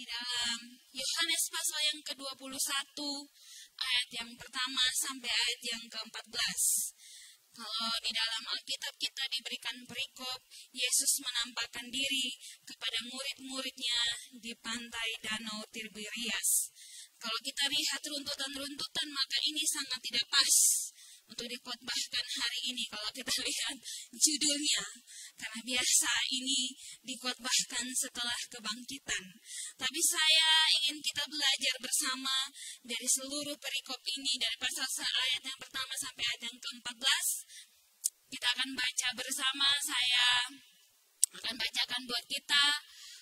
di dalam Yohanes pasal yang ke-21 ayat yang pertama sampai ayat yang ke-14. Kalau di dalam Alkitab kita diberikan perikop, Yesus menampakkan diri kepada murid-muridnya di pantai Danau Tiberias. Kalau kita lihat runtutan-runtutan, maka ini sangat tidak pas untuk dikhotbahkan hari ini kalau kita lihat judulnya. Karena biasa ini dikhotbahkan setelah kebangkitan. Tapi saya ingin kita belajar bersama dari seluruh perikop ini, dari pasal ayat yang pertama sampai ayat yang ke-14. Kita akan baca bersama, saya akan bacakan buat kita.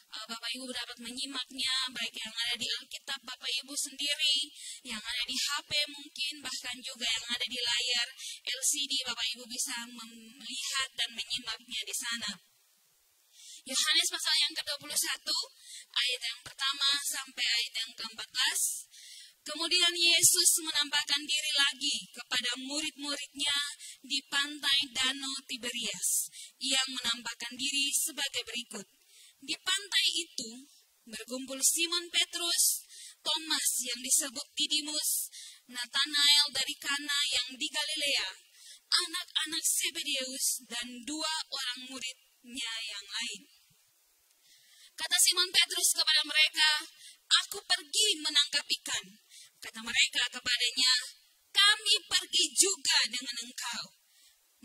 Bapak Ibu dapat menyimaknya, baik yang ada di Alkitab Bapak Ibu sendiri, yang ada di HP mungkin, bahkan juga yang ada di layar LCD, Bapak Ibu bisa melihat dan menyimaknya di sana. Yohanes pasal yang ke-21, ayat yang pertama sampai ayat yang ke-14. Kemudian Yesus menampakkan diri lagi kepada murid-muridnya di pantai Danau Tiberias. Ia menampakkan diri sebagai berikut. Di pantai itu berkumpul Simon Petrus, Thomas yang disebut Didimus, Nathanael dari Kana yang di Galilea, anak-anak Zebedeus, dan 2 orang muridnya yang lain. Kata Simon Petrus kepada mereka, "Aku pergi menangkap ikan." Kata mereka kepadanya, "Kami pergi juga dengan engkau."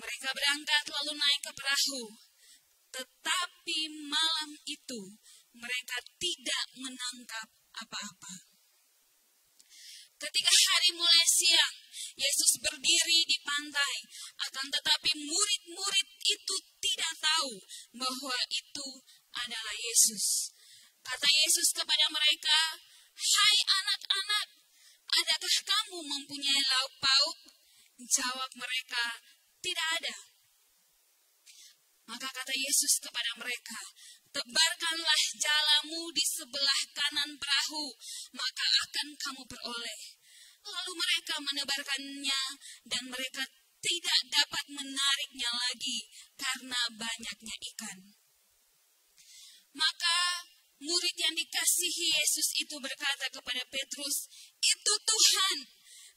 Mereka berangkat lalu naik ke perahu. Tetapi malam itu mereka tidak menangkap apa-apa. Ketika hari mulai siang, Yesus berdiri di pantai, akan tetapi murid-murid itu tidak tahu bahwa itu adalah Yesus. Kata Yesus kepada mereka, "Hai anak-anak, adakah kamu mempunyai lauk pauk?" Jawab mereka, "Tidak ada." Maka kata Yesus kepada mereka, "Tebarkanlah jalamu di sebelah kanan perahu, maka akan kamu peroleh." Lalu mereka menebarkannya dan mereka tidak dapat menariknya lagi karena banyaknya ikan. Maka murid yang dikasihi Yesus itu berkata kepada Petrus, "Itu Tuhan."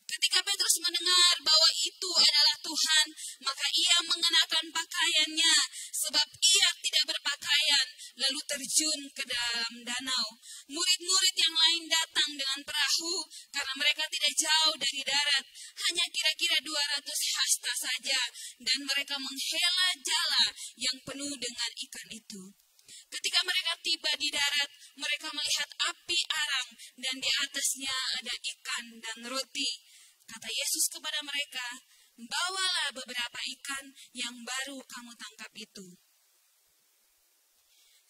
Ketika Petrus mendengar bahwa itu adalah Tuhan, maka ia mengenakan pakaiannya, sebab ia tidak berpakaian, lalu terjun ke dalam danau. Murid-murid yang lain datang dengan perahu, karena mereka tidak jauh dari darat, hanya kira-kira 200 hasta saja, dan mereka menghela jala yang penuh dengan ikan itu. Ketika mereka tiba di darat, mereka melihat api arang, dan di atasnya ada ikan dan roti. Kata Yesus kepada mereka, "Bawalah beberapa ikan yang baru kamu tangkap itu."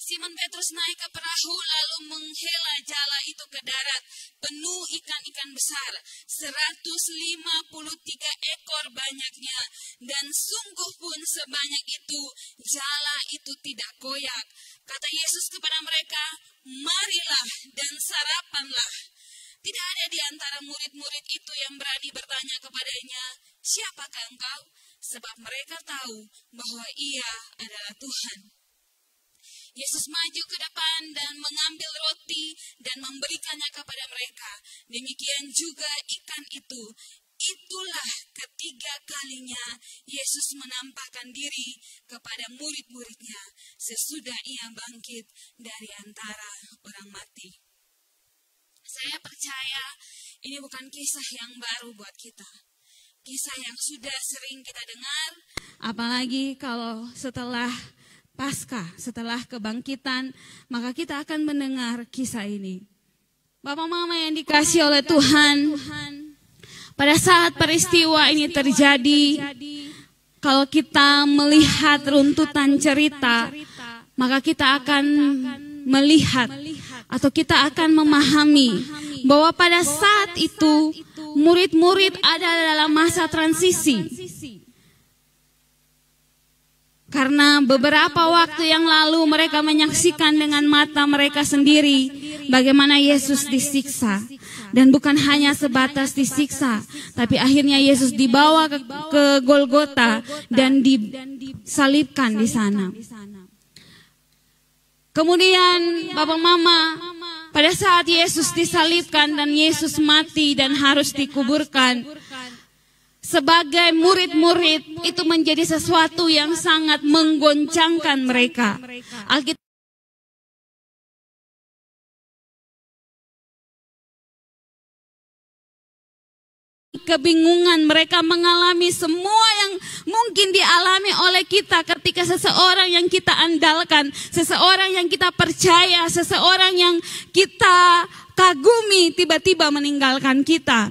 Simon Petrus naik ke perahu lalu menghela jala itu ke darat, penuh ikan-ikan besar, 153 ekor banyaknya, dan sungguh pun sebanyak itu, jala itu tidak koyak. Kata Yesus kepada mereka, "Marilah dan sarapanlah." Tidak ada di antara murid-murid itu yang berani bertanya kepadanya, "Siapakah engkau?" Sebab mereka tahu bahwa ia adalah Tuhan. Yesus maju ke depan dan mengambil roti dan memberikannya kepada mereka. Demikian juga ikan itu. Itulah ketiga kalinya Yesus menampakkan diri kepada murid-muridnya sesudah ia bangkit dari antara orang mati. Saya percaya ini bukan kisah yang baru buat kita. Kisah yang sudah sering kita dengar, apalagi kalau setelah Paskah, setelah kebangkitan, maka kita akan mendengar kisah ini. Bapak Mama yang dikasihi oleh Tuhan, pada saat peristiwa ini terjadi, kalau kita melihat runtutan cerita, maka kita akan melihat atau kita akan memahami bahwa pada saat itu murid-murid ada dalam masa transisi. Karena beberapa waktu yang lalu mereka menyaksikan dengan mata mereka sendiri bagaimana Yesus disiksa. Dan bukan hanya sebatas disiksa, tapi akhirnya Yesus dibawa ke Golgota dan disalibkan di sana. Kemudian Bapak Mama, Pada saat Yesus disalibkan dan Yesus mati dan harus dikuburkan, sebagai murid-murid itu menjadi sesuatu yang sangat menggoncangkan mereka. Alkitab kebingungan, mereka mengalami semua yang mungkin dialami oleh kita ketika seseorang yang kita andalkan, seseorang yang kita percaya, seseorang yang kita kagumi tiba-tiba meninggalkan kita.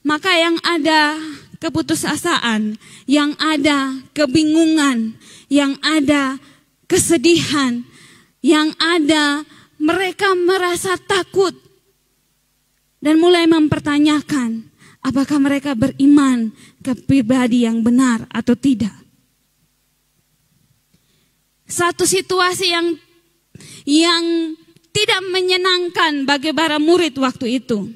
Maka yang ada keputusasaan, yang ada kebingungan, yang ada kesedihan, yang ada mereka merasa takut dan mulai mempertanyakan apakah mereka beriman ke pribadi yang benar atau tidak. Satu situasi yang tidak menyenangkan bagi para murid waktu itu.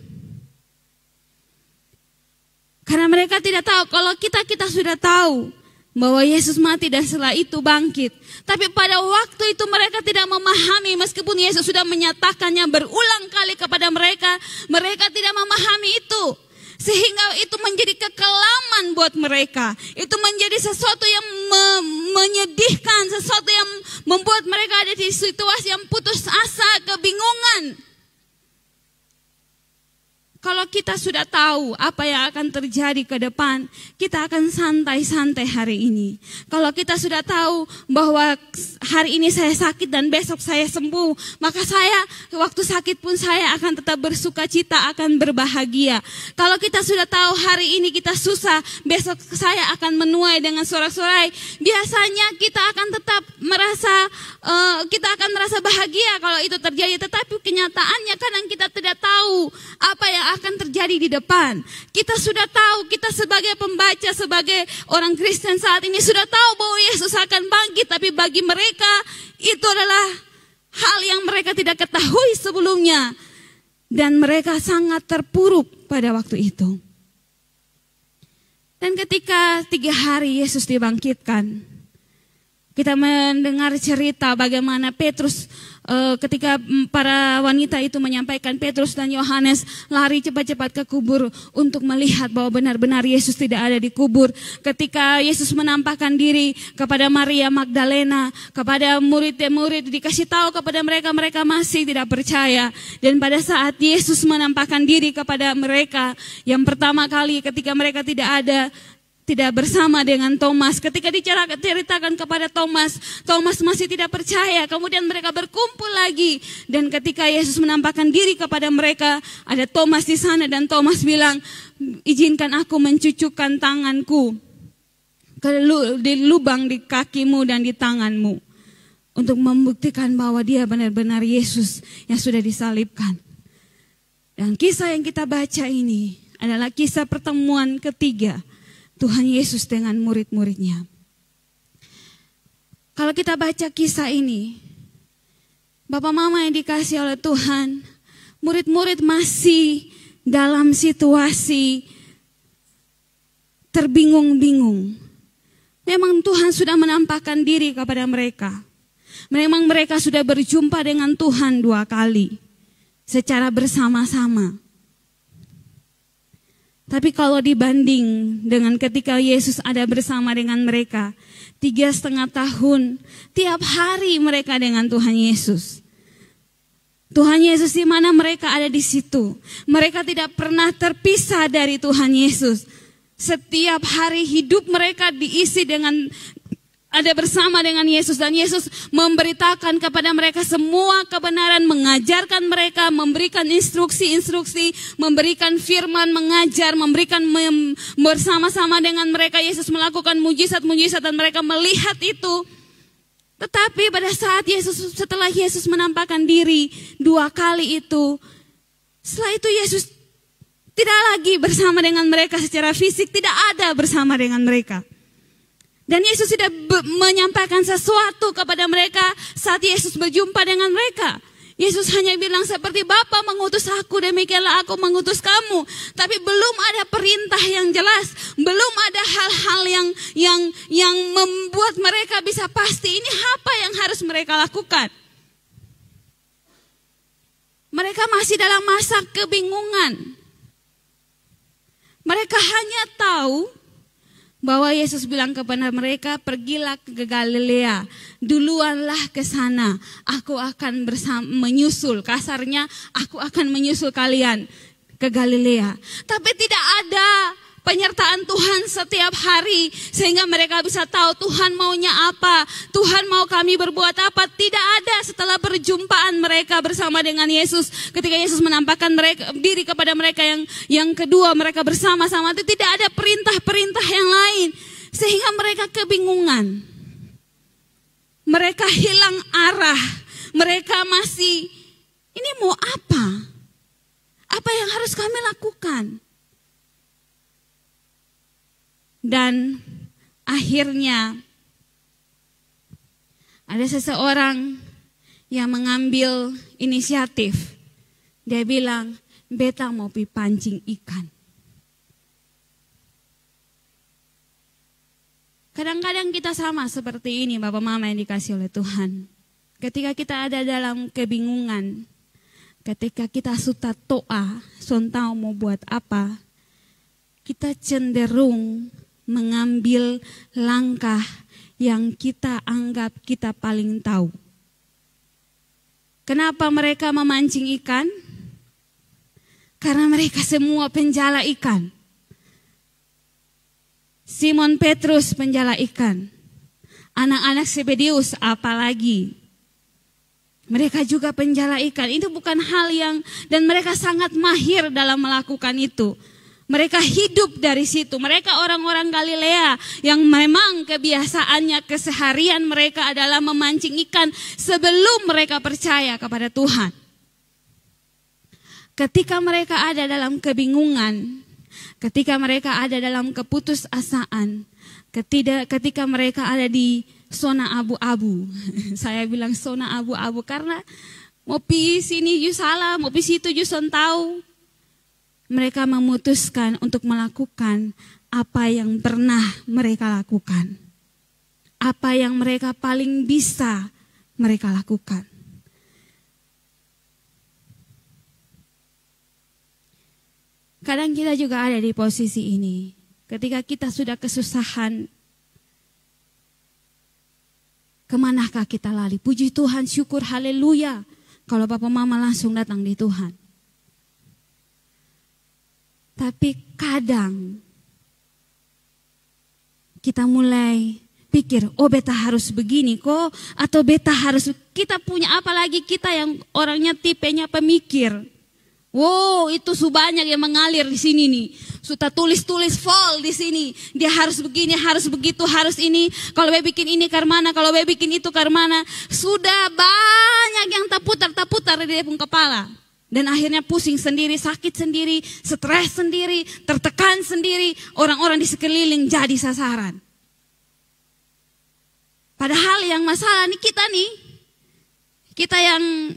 Karena mereka tidak tahu, kalau kita sudah tahu bahwa Yesus mati dan setelah itu bangkit. Tapi pada waktu itu mereka tidak memahami, meskipun Yesus sudah menyatakannya berulang kali kepada mereka, mereka tidak memahami itu. Sehingga itu menjadi kekelaman buat mereka. Itu menjadi sesuatu yang menyedihkan, sesuatu yang membuat mereka ada di situasi yang putus asa, kebingungan. Kalau kita sudah tahu apa yang akan terjadi ke depan, kita akan santai-santai hari ini. Kalau kita sudah tahu bahwa hari ini saya sakit dan besok saya sembuh, maka saya waktu sakit pun saya akan tetap bersuka cita, akan berbahagia. Kalau kita sudah tahu hari ini kita susah, besok saya akan menuai dengan sorak-sorai, biasanya kita akan tetap merasa bahagia kalau itu terjadi. Tetapi kenyataannya kadang kita tidak tahu apa yang akan terjadi di depan. Kita sudah tahu, kita sebagai pembaca, sebagai orang Kristen saat ini sudah tahu bahwa Yesus akan bangkit, tapi bagi mereka itu adalah hal yang mereka tidak ketahui sebelumnya, dan mereka sangat terpuruk pada waktu itu. Dan ketika 3 hari Yesus dibangkitkan, kita mendengar cerita bagaimana Petrus, ketika para wanita itu menyampaikan, Petrus dan Yohanes lari cepat-cepat ke kubur untuk melihat bahwa benar-benar Yesus tidak ada di kubur. Ketika Yesus menampakkan diri kepada Maria Magdalena, kepada murid-murid, dikasih tahu kepada mereka, mereka masih tidak percaya. Dan pada saat Yesus menampakkan diri kepada mereka, yang pertama kali ketika mereka tidak bersama dengan Thomas. Ketika diceritakan kepada Thomas masih tidak percaya. Kemudian mereka berkumpul lagi. Dan ketika Yesus menampakkan diri kepada mereka, ada Thomas di sana dan Thomas bilang, izinkan aku mencucukkan tanganku di lubang di kakimu dan di tanganmu, untuk membuktikan bahwa dia benar-benar Yesus yang sudah disalibkan. Dan kisah yang kita baca ini adalah kisah pertemuan ketiga Tuhan Yesus dengan murid-muridnya. Kalau kita baca kisah ini, Bapak Mama yang dikasihi oleh Tuhan, murid-murid masih dalam situasi terbingung-bingung. Memang Tuhan sudah menampakkan diri kepada mereka. Memang mereka sudah berjumpa dengan Tuhan 2 kali secara bersama-sama. Tapi kalau dibanding dengan ketika Yesus ada bersama dengan mereka 3,5 tahun, tiap hari mereka dengan Tuhan Yesus. Tuhan Yesus di mana mereka ada di situ. Mereka tidak pernah terpisah dari Tuhan Yesus. Setiap hari hidup mereka diisi dengan ada bersama dengan Yesus, dan Yesus memberitakan kepada mereka semua kebenaran, mengajarkan mereka, memberikan instruksi-instruksi, memberikan firman, mengajar, memberikan bersama-sama dengan mereka. Yesus melakukan mujizat-mujizat dan mereka melihat itu. Tetapi pada saat setelah Yesus menampakkan diri 2 kali itu, setelah itu Yesus tidak lagi bersama dengan mereka secara fisik, tidak ada bersama dengan mereka. Dan Yesus sudah menyampaikan sesuatu kepada mereka saat Yesus berjumpa dengan mereka. Yesus hanya bilang seperti Bapa mengutus aku, demikianlah aku mengutus kamu. Tapi belum ada perintah yang jelas, belum ada hal-hal yang membuat mereka bisa pasti ini apa yang harus mereka lakukan. Mereka masih dalam masa kebingungan. Mereka hanya tahu bahwa Yesus bilang kepada mereka, pergilah ke Galilea, duluanlah ke sana, aku akan menyusul, kasarnya aku akan menyusul kalian ke Galilea. Tapi tidak ada penyertaan Tuhan setiap hari sehingga mereka bisa tahu Tuhan maunya apa, Tuhan mau kami berbuat apa. Tidak ada setelah perjumpaan mereka bersama dengan Yesus. Ketika Yesus menampakkan diri kepada mereka yang kedua, mereka bersama-sama, itu tidak ada perintah-perintah yang lain. Sehingga mereka kebingungan. Mereka hilang arah. Mereka masih, ini mau apa? Apa yang harus kami lakukan? Dan akhirnya ada seseorang yang mengambil inisiatif. Dia bilang, beta mau pi pancing ikan. Kadang-kadang kita sama seperti ini, Bapak Mama yang dikasih oleh Tuhan. Ketika kita ada dalam kebingungan, ketika kita sudah toa, sontau mau buat apa, kita cenderung mengambil langkah yang kita anggap kita paling tahu. Kenapa mereka memancing ikan? Karena mereka semua penjala ikan. Simon Petrus penjala ikan. Anak-anak Zebedeus apalagi. Mereka juga penjala ikan. Itu bukan hal yang, dan mereka sangat mahir dalam melakukan itu. Mereka hidup dari situ. Mereka orang-orang Galilea yang memang kebiasaannya, keseharian mereka adalah memancing ikan sebelum mereka percaya kepada Tuhan. Ketika mereka ada dalam kebingungan, ketika mereka ada dalam keputusasaan, ketika mereka ada di zona abu-abu. Saya bilang zona abu-abu karena mau pi sini ju salah, mau pi situ ju tahu. Mereka memutuskan untuk melakukan apa yang pernah mereka lakukan. Apa yang mereka paling bisa mereka lakukan. Kadang kita juga ada di posisi ini. Ketika kita sudah kesusahan, kemanakah kita lari? Puji Tuhan, syukur, haleluya. Kalau Papa Mama langsung datang di Tuhan. Tapi kadang kita mulai pikir, oh beta harus begini kok, atau beta harus, kita punya apalagi kita yang orangnya tipenya pemikir. Wow, itu banyak yang mengalir di sini nih. Sudah tulis-tulis full di sini. Dia harus begini, harus begitu, harus ini. Kalau be bikin ini karmana, kalau be bikin itu karmana. Sudah banyak yang taputar di dia pun kepala. Dan akhirnya pusing sendiri, sakit sendiri, stres sendiri, tertekan sendiri. Orang-orang di sekeliling jadi sasaran. Padahal yang masalah nih kita yang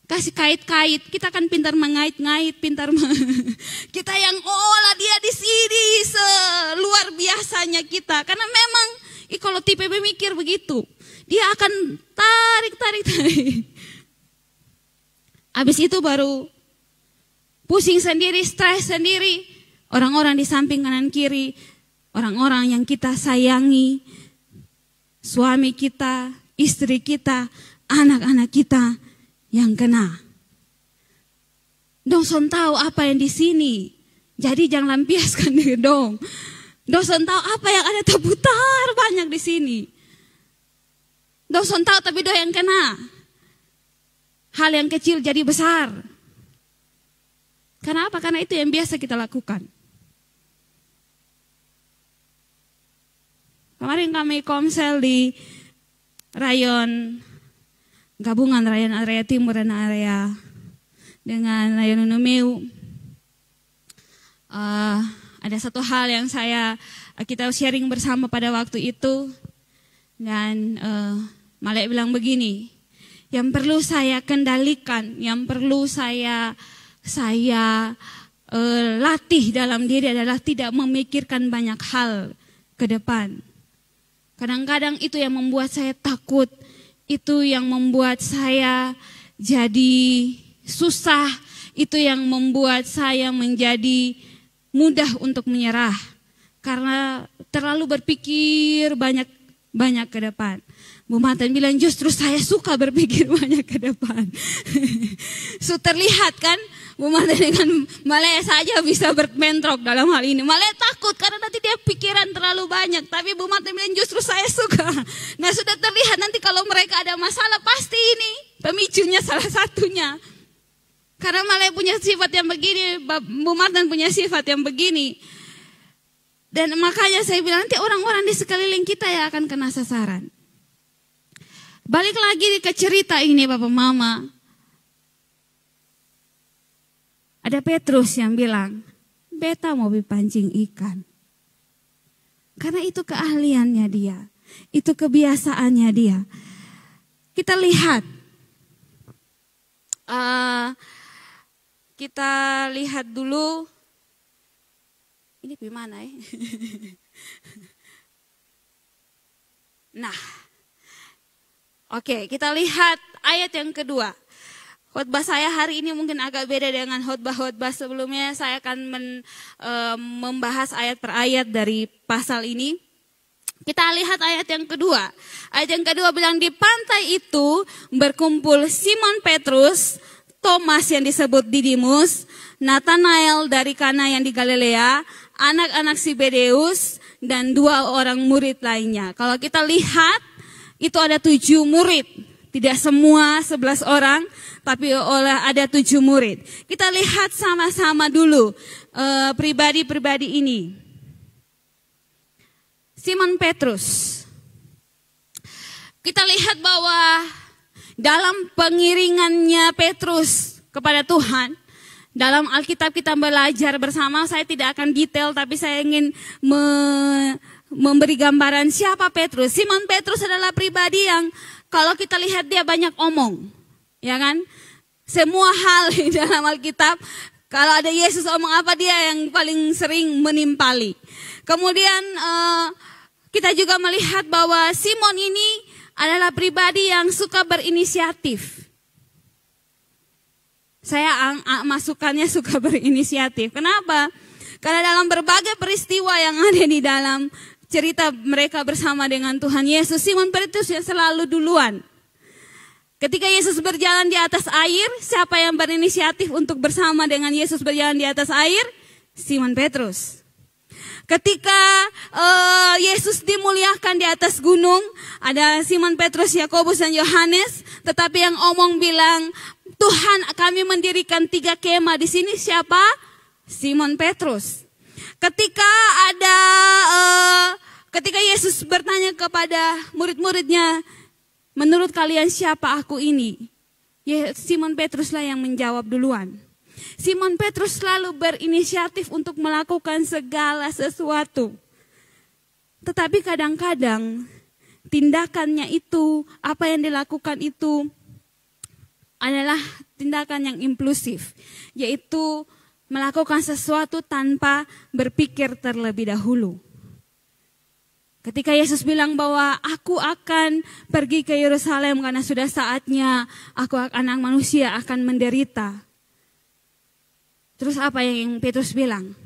kasih kait-kait, kita kan pintar mengait-ngait, kita yang olah dia di sini luar biasanya kita. Karena memang kalau tipe mikir begitu, dia akan tarik. Habis itu baru pusing sendiri, stres sendiri. Orang-orang di samping kanan kiri, orang-orang yang kita sayangi, suami kita, istri kita, anak-anak kita yang kena. Dong tahu apa yang di sini. Jadi jangan lampiaskan diri dong. Dong tahu apa yang ada terputar banyak di sini. Dong tahu tapi do yang kena. Hal yang kecil jadi besar. Karena apa? Karena itu yang biasa kita lakukan. Kemarin kami komsel di rayon gabungan rayon area timur dan area dengan rayon Numeu. Ada satu hal yang kita sharing bersama pada waktu itu. Dan Malek bilang begini. Yang perlu saya kendalikan, yang perlu saya latih dalam diri adalah tidak memikirkan banyak hal ke depan. Kadang-kadang itu yang membuat saya takut, itu yang membuat saya jadi susah, itu yang membuat saya menjadi mudah untuk menyerah. Karena terlalu berpikir banyak ke depan. Bu Martin bilang justru saya suka berpikir banyak ke depan. So terlihat kan, Bu Martin dengan Malaya saja bisa berbentrok dalam hal ini. Malaya takut karena nanti dia pikiran terlalu banyak. Tapi Bu Martin bilang justru saya suka. Nah sudah terlihat nanti kalau mereka ada masalah pasti ini pemicunya salah satunya. Karena Malaya punya sifat yang begini, Bu Martin punya sifat yang begini. Dan makanya saya bilang nanti orang-orang di sekeliling kita yang akan kena sasaran. Balik lagi ke cerita ini Bapak Mama. Ada Petrus yang bilang, beta mau pancing ikan. Karena itu keahliannya dia. Itu kebiasaannya dia. Kita lihat. Kita lihat dulu. Ini gimana ya? Nah. Oke, kita lihat ayat yang kedua. Khotbah saya hari ini mungkin agak beda dengan khotbah-khotbah sebelumnya. Saya akan membahas ayat per ayat dari pasal ini. Kita lihat ayat yang kedua. Ayat yang kedua bilang di pantai itu berkumpul Simon Petrus, Thomas yang disebut Didimus, Nathanael dari Kana yang di Galilea, anak-anak Zebedeus, dan 2 orang murid lainnya. Kalau kita lihat, itu ada 7 murid. Tidak semua 11 orang, tapi ada 7 murid. Kita lihat sama-sama dulu pribadi-pribadi ini. Simon Petrus. Kita lihat bahwa dalam pengiringannya Petrus kepada Tuhan, dalam Alkitab kita belajar bersama, saya tidak akan detail tapi saya ingin memberi gambaran siapa Petrus. Simon Petrus adalah pribadi yang kalau kita lihat dia banyak omong, ya kan? Semua hal di dalam Alkitab, kalau ada Yesus omong apa dia yang paling sering menimpali. Kemudian kita juga melihat bahwa Simon ini adalah pribadi yang suka berinisiatif. Saya masukannya suka berinisiatif. Kenapa? Karena dalam berbagai peristiwa yang ada di dalam cerita mereka bersama dengan Tuhan Yesus, Simon Petrus yang selalu duluan. Ketika Yesus berjalan di atas air, siapa yang berinisiatif untuk bersama dengan Yesus berjalan di atas air? Simon Petrus. Ketika Yesus dimuliakan di atas gunung, ada Simon Petrus, Yakobus, dan Yohanes. Tetapi yang omong bilang, Tuhan kami mendirikan 3 kemah di sini, siapa? Simon Petrus. Ketika Yesus bertanya kepada murid-muridnya, menurut kalian siapa aku ini? Simon Petruslah yang menjawab duluan. Simon Petrus selalu berinisiatif untuk melakukan segala sesuatu. Tetapi kadang-kadang tindakannya itu, apa yang dilakukan itu adalah tindakan yang impulsif, yaitu melakukan sesuatu tanpa berpikir terlebih dahulu. Ketika Yesus bilang bahwa aku akan pergi ke Yerusalem karena sudah saatnya anak manusia akan menderita. Terus apa yang Petrus bilang?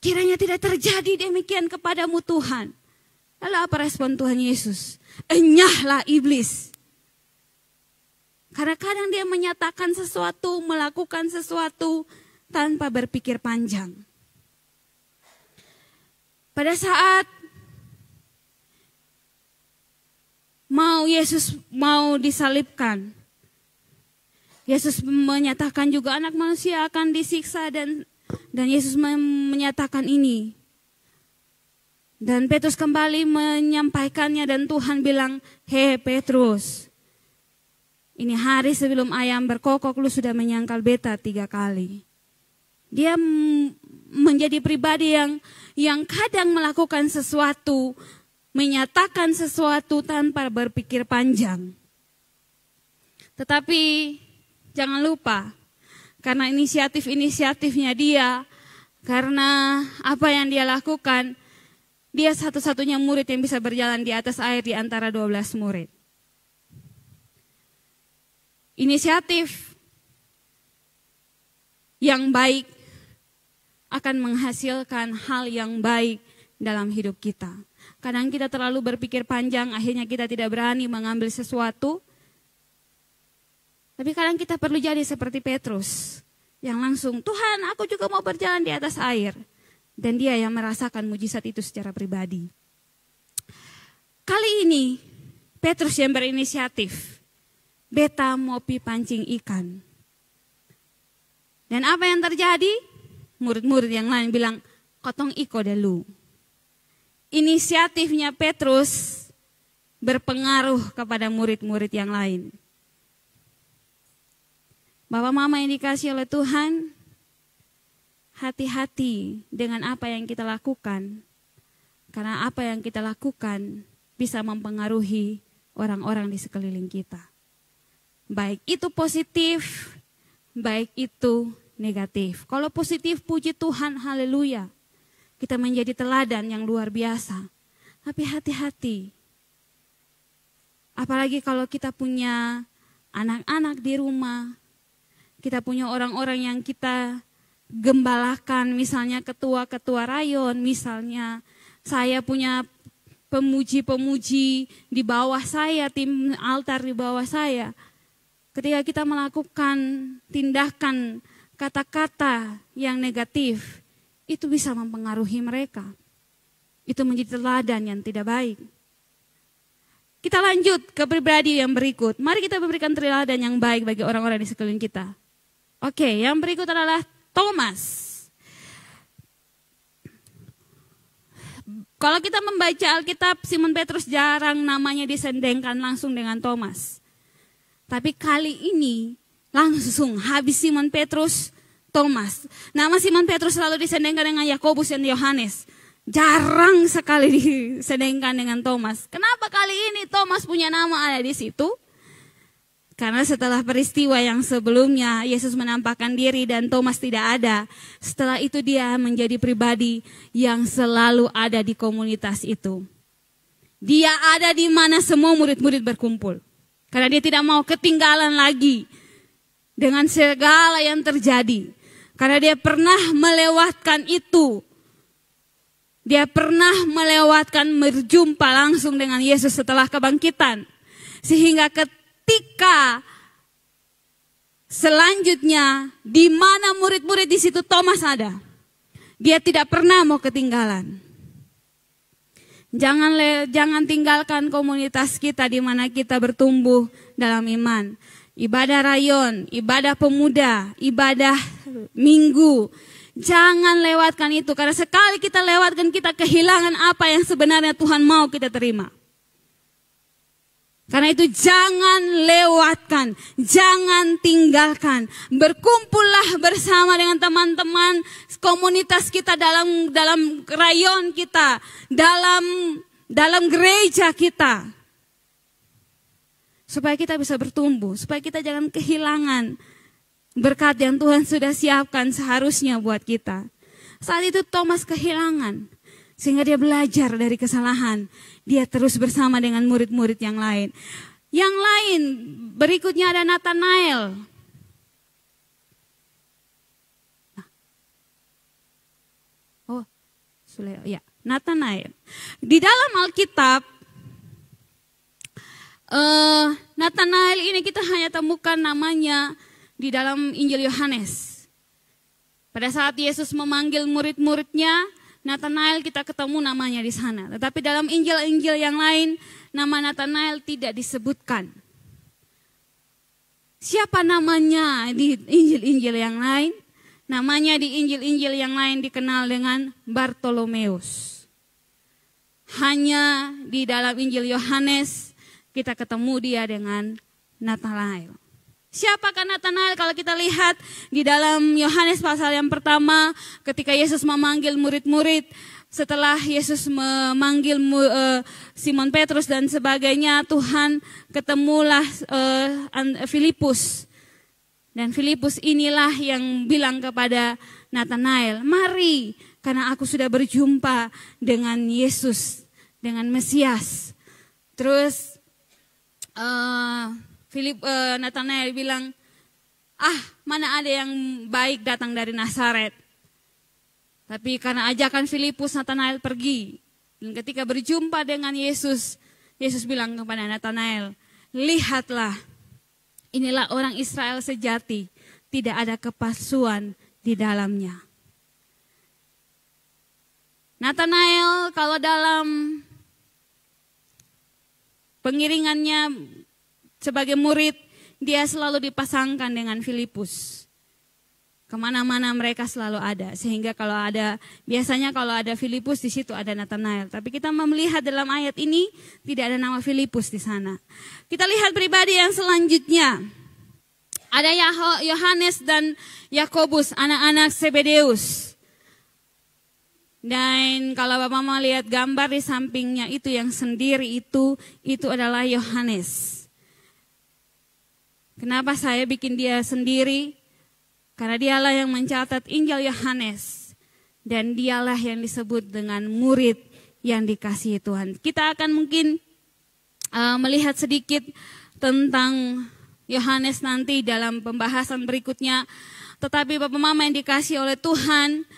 Kiranya tidak terjadi demikian kepadamu Tuhan. Lalu apa respon Tuhan Yesus? Enyahlah iblis. Karena kadang dia menyatakan sesuatu, melakukan sesuatu tanpa berpikir panjang. Pada saat Yesus mau disalibkan, Yesus menyatakan juga anak manusia akan disiksa dan Yesus menyatakan ini. Dan Petrus kembali menyampaikannya dan Tuhan bilang, "Hei Petrus, ini hari sebelum ayam berkokok lu sudah menyangkal beta 3 kali." Dia menjadi pribadi yang kadang melakukan sesuatu, menyatakan sesuatu tanpa berpikir panjang. Tetapi jangan lupa, karena inisiatifnya dia, karena apa yang dia lakukan, dia satu-satunya murid yang bisa berjalan di atas air di antara 12 murid. Inisiatif yang baik akan menghasilkan hal yang baik dalam hidup kita. Kadang kita terlalu berpikir panjang, akhirnya kita tidak berani mengambil sesuatu. Tapi kadang kita perlu jadi seperti Petrus, yang langsung, Tuhan, aku juga mau berjalan di atas air. Dan dia yang merasakan mujizat itu secara pribadi. Kali ini, Petrus yang berinisiatif, beta mau pi pancing ikan. Dan apa yang terjadi? Murid-murid yang lain bilang, kotong iko dulu. Inisiatifnya Petrus berpengaruh kepada murid-murid yang lain. Bapak mama yang dikasih oleh Tuhan, hati-hati dengan apa yang kita lakukan. Karena apa yang kita lakukan bisa mempengaruhi orang-orang di sekeliling kita. Baik itu positif, baik itu negatif. Kalau positif, puji Tuhan, haleluya. Kita menjadi teladan yang luar biasa. Tapi hati-hati. Apalagi kalau kita punya anak-anak di rumah. Kita punya orang-orang yang kita gembalakan. Misalnya ketua-ketua rayon. Misalnya saya punya pemuji-pemuji di bawah saya. Tim altar di bawah saya. Ketika kita melakukan tindakan kata-kata yang negatif. Itu bisa mempengaruhi mereka. Itu menjadi teladan yang tidak baik. Kita lanjut ke pribadi yang berikut. Mari kita memberikan teladan yang baik bagi orang-orang di sekeliling kita. Oke, yang berikut adalah Thomas. Kalau kita membaca Alkitab, Simon Petrus jarang namanya disandingkan langsung dengan Thomas. Tapi kali ini langsung habis Simon Petrus, Thomas. Nama Simon Petrus selalu disandingkan dengan Yakobus dan Yohanes. Jarang sekali disandingkan dengan Thomas. Kenapa kali ini Thomas punya nama ada di situ? Karena setelah peristiwa yang sebelumnya Yesus menampakkan diri dan Thomas tidak ada. Setelah itu dia menjadi pribadi yang selalu ada di komunitas itu. Dia ada di mana semua murid-murid berkumpul. Karena dia tidak mau ketinggalan lagi dengan segala yang terjadi. Karena dia pernah melewatkan itu. Dia pernah melewatkan berjumpa langsung dengan Yesus setelah kebangkitan. Sehingga ketika selanjutnya di mana murid-murid di situ Thomas ada. Dia tidak pernah mau ketinggalan. Jangan tinggalkan komunitas kita di mana kita bertumbuh dalam iman. Ibadah rayon, ibadah pemuda, ibadah minggu. Jangan lewatkan itu. Karena sekali kita lewatkan, kita kehilangan apa yang sebenarnya Tuhan mau kita terima. Karena itu jangan lewatkan, jangan tinggalkan. Berkumpullah bersama dengan teman-teman komunitas kita dalam rayon kita, dalam gereja kita. Supaya kita bisa bertumbuh, supaya kita jangan kehilangan berkat yang Tuhan sudah siapkan seharusnya buat kita. Saat itu Thomas kehilangan. Sehingga dia belajar dari kesalahan. Dia terus bersama dengan murid-murid yang lain. Yang lain berikutnya ada Nathanael. Oh, ya, Nathanael. Di dalam Alkitab, Nathanael ini kita hanya temukan namanya di dalam Injil Yohanes. Pada saat Yesus memanggil murid-muridnya, Nathanael kita ketemu namanya di sana. Tetapi dalam Injil-Injil yang lain, nama Nathanael tidak disebutkan. Siapa namanya di Injil-Injil yang lain? Namanya di Injil-Injil yang lain dikenal dengan Bartolomeus. Hanya di dalam Injil Yohanes kita ketemu dia dengan Nathanael. Siapakah Nathanael? Kalau kita lihat di dalam Yohanes pasal yang pertama, ketika Yesus memanggil murid-murid, setelah Yesus memanggil Simon Petrus dan sebagainya, Tuhan ketemulah Filipus. Dan Filipus inilah yang bilang kepada Nathanael, mari karena aku sudah berjumpa dengan Yesus, dengan Mesias. Terus Nathanael bilang, mana ada yang baik datang dari Nazaret. Tapi karena ajakan Filipus, Natanael pergi. Dan ketika berjumpa dengan Yesus, Yesus bilang kepada Natanael, lihatlah, inilah orang Israel sejati, tidak ada kepalsuan di dalamnya. Natanael kalau dalam pengiringannya sebagai murid, dia selalu dipasangkan dengan Filipus. Kemana-mana mereka selalu ada, sehingga biasanya kalau ada Filipus di situ ada Natanael. Tapi kita melihat dalam ayat ini tidak ada nama Filipus di sana. Kita lihat pribadi yang selanjutnya. Ada Yohanes dan Yakobus, anak-anak Zebedeus. Dan kalau Bapak mau lihat gambar di sampingnya itu yang sendiri itu adalah Yohanes. Kenapa saya bikin dia sendiri? Karena dialah yang mencatat Injil Yohanes. Dan dialah yang disebut dengan murid yang dikasihi Tuhan. Kita akan mungkin melihat sedikit tentang Yohanes nanti dalam pembahasan berikutnya. Tetapi Bapak Mama yang dikasihi oleh Tuhan,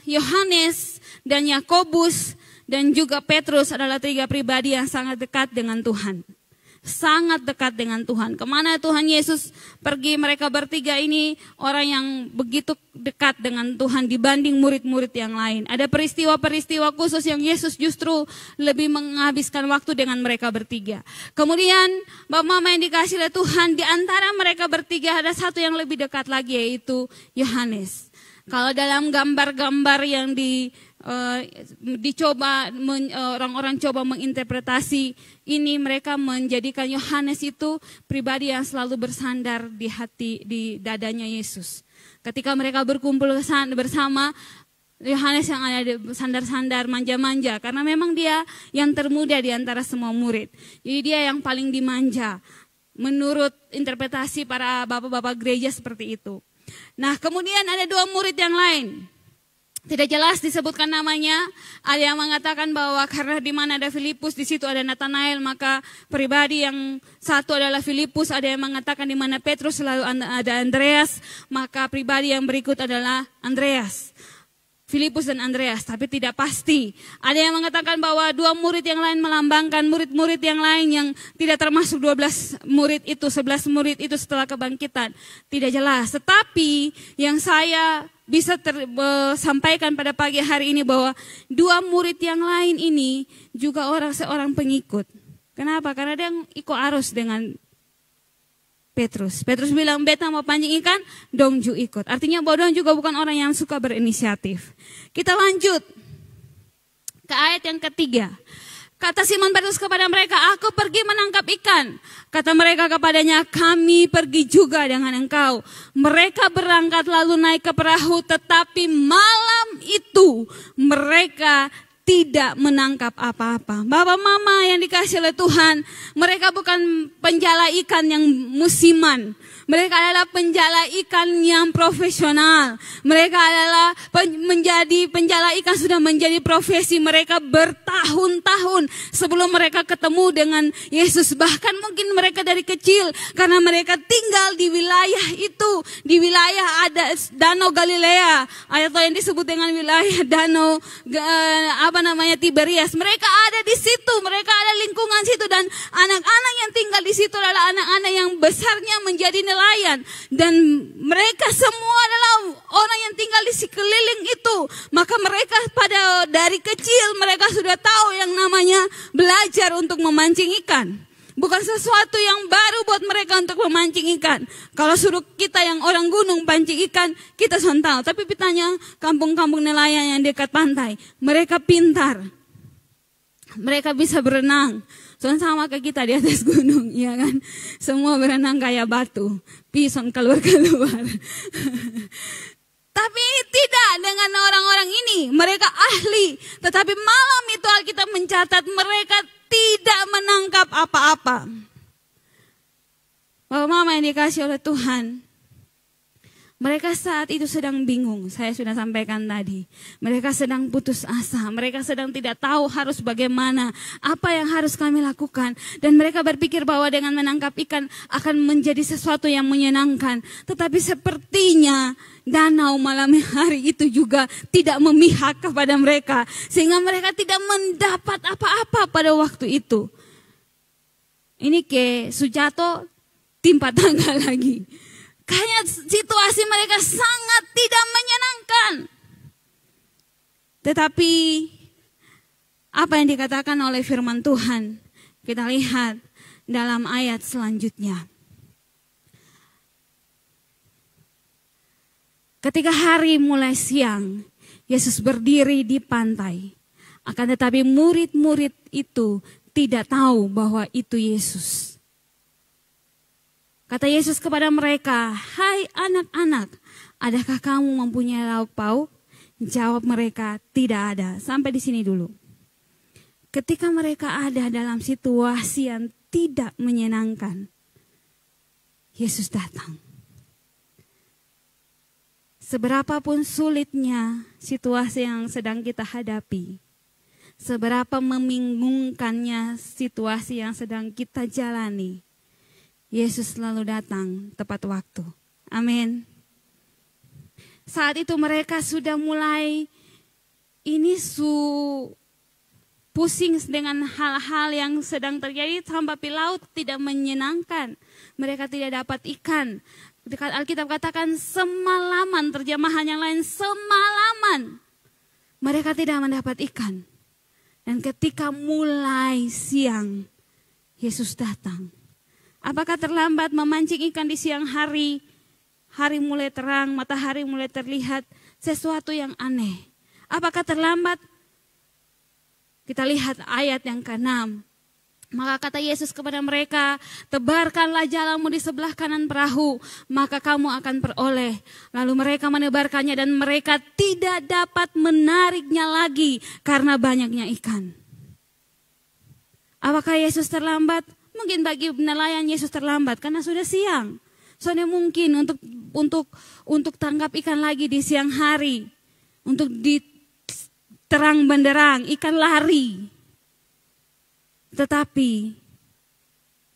Yohanes dan Yakobus dan juga Petrus adalah 3 pribadi yang sangat dekat dengan Tuhan. Sangat dekat dengan Tuhan. Kemana Tuhan Yesus pergi, mereka bertiga ini orang yang begitu dekat dengan Tuhan dibanding murid-murid yang lain. Ada peristiwa-peristiwa khusus yang Yesus justru lebih menghabiskan waktu dengan mereka bertiga. Kemudian Bapak Mama yang dikasihi oleh Tuhan, di antara mereka bertiga ada satu yang lebih dekat lagi, yaitu Yohanes. Kalau dalam gambar-gambar yang orang-orang coba menginterpretasi ini, mereka menjadikan Yohanes itu pribadi yang selalu bersandar di dadanya Yesus. Ketika mereka berkumpul bersama, Yohanes yang ada sandar-sandar manja-manja, karena memang dia yang termuda di antara semua murid. Jadi dia yang paling dimanja menurut interpretasi para bapak-bapak gereja seperti itu. Nah, kemudian ada 2 murid yang lain. Tidak jelas disebutkan namanya. Ada yang mengatakan bahwa karena di mana ada Filipus, di situ ada Natanael, maka pribadi yang satu adalah Filipus. Ada yang mengatakan di mana Petrus selalu ada Andreas, maka pribadi yang berikut adalah Andreas. Filipus dan Andreas, tapi tidak pasti. Ada yang mengatakan bahwa 2 murid yang lain melambangkan murid-murid yang lain yang tidak termasuk 12 murid itu, 11 murid itu setelah kebangkitan. Tidak jelas, tetapi yang saya bisa sampaikan pada pagi hari ini bahwa 2 murid yang lain ini juga seorang pengikut. Kenapa? Karena dia ikut arus dengan Petrus. Petrus bilang, beta mau pancing ikan, dong ju ikut. Artinya bahwa dong juga bukan orang yang suka berinisiatif. Kita lanjut ke ayat yang ketiga. Kata Simon Petrus kepada mereka, aku pergi menangkap ikan. Kata mereka kepadanya, kami pergi juga dengan engkau. Mereka berangkat lalu naik ke perahu, tetapi malam itu mereka tidak menangkap apa-apa. Bapak Mama yang dikasihi oleh Tuhan, mereka bukan penjala ikan yang musiman. Mereka adalah penjala ikan yang profesional. Mereka adalah menjadi penjala ikan, sudah menjadi profesi mereka bertahun-tahun sebelum mereka ketemu dengan Yesus. Bahkan mungkin mereka dari kecil, karena mereka tinggal di wilayah itu, di wilayah ada Danau Galilea, atau yang disebut dengan wilayah Danau Tiberias. Mereka ada di situ, mereka ada lingkungan situ, dan anak-anak yang tinggal di situ adalah anak-anak yang besarnya menjadi nelayan, dan mereka semua adalah orang yang tinggal di sekeliling itu. Maka mereka dari kecil mereka sudah tahu yang namanya belajar untuk memancing ikan. Bukan sesuatu yang baru buat mereka untuk memancing ikan. Kalau suruh kita yang orang gunung pancing ikan, kita tahu. Tapi pitanya kampung-kampung nelayan yang dekat pantai, mereka pintar. Mereka bisa berenang. Soalnya sama kayak kita di atas gunung, ya kan? Semua berenang kayak batu, pison keluar-keluar. Tapi tidak dengan orang-orang ini, mereka ahli. Tetapi malam itu Alkitab mencatat mereka tidak menangkap apa-apa. Bapak Mama yang dikasihi oleh Tuhan, Mereka saat itu sedang bingung, saya sudah sampaikan tadi. Mereka sedang putus asa, mereka sedang tidak tahu harus bagaimana, apa yang harus kami lakukan. Dan mereka berpikir bahwa dengan menangkap ikan akan menjadi sesuatu yang menyenangkan. Tetapi sepertinya danau malam hari itu juga tidak memihak kepada mereka. Sehingga mereka tidak mendapat apa-apa pada waktu itu. Ini ke Sujato timpa tangga lagi. Kayaknya situasi mereka sangat tidak menyenangkan. Tetapi apa yang dikatakan oleh firman Tuhan, kita lihat dalam ayat selanjutnya. Ketika hari mulai siang, Yesus berdiri di pantai. Akan tetapi murid-murid itu tidak tahu bahwa itu Yesus. Kata Yesus kepada mereka, "Hai anak-anak, adakah kamu mempunyai lauk pauk?" Jawab mereka, "Tidak ada." Sampai di sini dulu. Ketika mereka ada dalam situasi yang tidak menyenangkan, Yesus datang. Seberapapun sulitnya situasi yang sedang kita hadapi, seberapa membingungkannya situasi yang sedang kita jalani, Yesus selalu datang tepat waktu. Amin. Saat itu mereka sudah mulai pusing dengan hal-hal yang sedang terjadi sampai laut tidak menyenangkan. Mereka tidak dapat ikan. Alkitab katakan semalaman, terjemahan yang lain semalaman. Mereka tidak mendapat ikan. Dan ketika mulai siang, Yesus datang. Apakah terlambat memancing ikan di siang hari? Hari mulai terang, matahari mulai terlihat, sesuatu yang aneh. Apakah terlambat? Kita lihat ayat yang ke-6. Maka kata Yesus kepada mereka, "Tebarkanlah jalamu di sebelah kanan perahu, maka kamu akan peroleh." Lalu mereka menebarkannya dan mereka tidak dapat menariknya lagi karena banyaknya ikan. Apakah Yesus terlambat? Mungkin bagi nelayan Yesus terlambat karena sudah siang. Soalnya mungkin untuk tangkap ikan lagi di siang hari. Untuk di terang benderang, ikan lari. Tetapi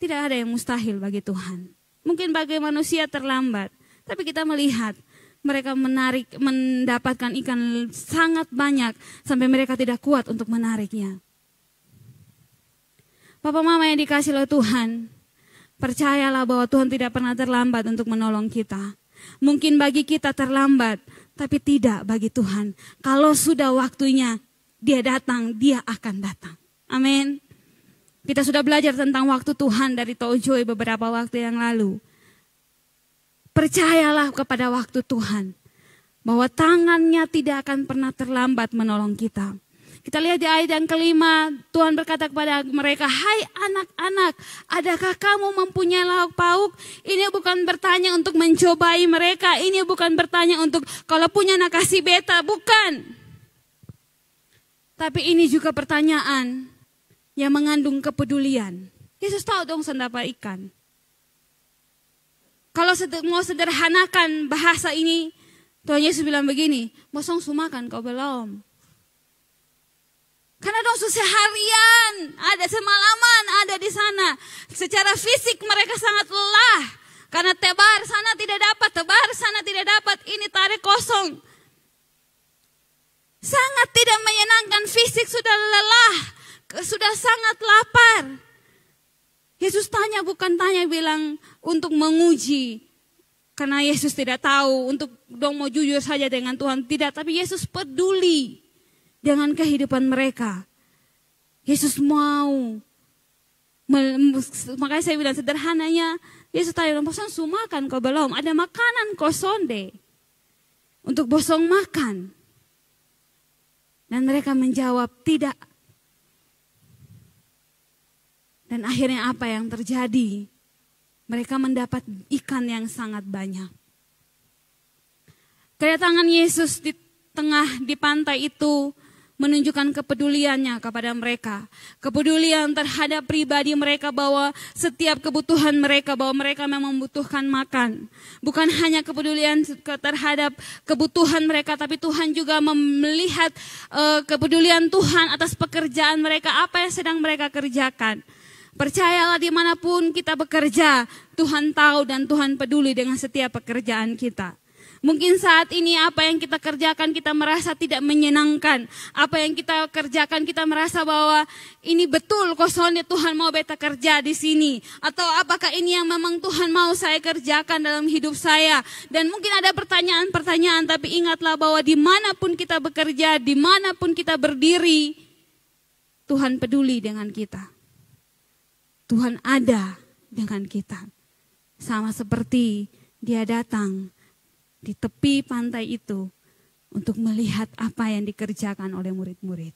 tidak ada yang mustahil bagi Tuhan. Mungkin bagi manusia terlambat. Tapi kita melihat mereka mendapatkan ikan sangat banyak sampai mereka tidak kuat untuk menariknya. Papa mama yang dikasih oleh Tuhan, percayalah bahwa Tuhan tidak pernah terlambat untuk menolong kita. Mungkin bagi kita terlambat, tapi tidak bagi Tuhan. Kalau sudah waktunya Dia datang, Dia akan datang. Amin. Kita sudah belajar tentang waktu Tuhan dari Tojoy beberapa waktu yang lalu. Percayalah kepada waktu Tuhan, bahwa tangannya tidak akan pernah terlambat menolong kita. Kita lihat di ayat yang kelima, Tuhan berkata kepada mereka, "Hai anak-anak, adakah kamu mempunyai lauk pauk?" Ini bukan bertanya untuk mencobai mereka, ini bukan bertanya untuk kalau punya nak kasih beta, bukan. Tapi ini juga pertanyaan yang mengandung kepedulian. Yesus tahu dong sendapa ikan. Kalau mau sederhanakan bahasa ini, Tuhan Yesus bilang begini, "Mosong sumakan kau belum?" Karena dong seharian, ada semalaman ada di sana. Secara fisik mereka sangat lelah. Karena tebar sana tidak dapat, tebar sana tidak dapat, ini tarik kosong. Sangat tidak menyenangkan, fisik sudah lelah, sudah sangat lapar. Yesus tanya, bukan tanya bilang untuk menguji. Karena Yesus tidak tahu, untuk dong mau jujur saja dengan Tuhan, tidak. Tapi Yesus peduli dengan kehidupan mereka. Yesus mau. Makanya saya bilang sederhananya, Yesus tanya, "Bosan sumakan kau belum? Ada makanan kau sonde untuk bosong makan." Dan mereka menjawab, "Tidak." Dan akhirnya apa yang terjadi? Mereka mendapat ikan yang sangat banyak. Kedatangan Yesus di pantai itu menunjukkan kepeduliannya kepada mereka. Kepedulian terhadap pribadi mereka, bahwa setiap kebutuhan mereka, bahwa mereka memang membutuhkan makan. Bukan hanya kepedulian terhadap kebutuhan mereka, tapi Tuhan juga melihat kepedulian Tuhan atas pekerjaan mereka, apa yang sedang mereka kerjakan. Percayalah, dimanapun kita bekerja, Tuhan tahu dan Tuhan peduli dengan setiap pekerjaan kita. Mungkin saat ini apa yang kita kerjakan kita merasa tidak menyenangkan. Apa yang kita kerjakan kita merasa bahwa ini betul kosongnya Tuhan mau beta kerja di sini. Atau apakah ini yang memang Tuhan mau saya kerjakan dalam hidup saya. Dan mungkin ada pertanyaan-pertanyaan, tapi ingatlah bahwa dimanapun kita bekerja, dimanapun kita berdiri, Tuhan peduli dengan kita. Tuhan ada dengan kita. Sama seperti Dia datang di tepi pantai itu untuk melihat apa yang dikerjakan oleh murid-murid.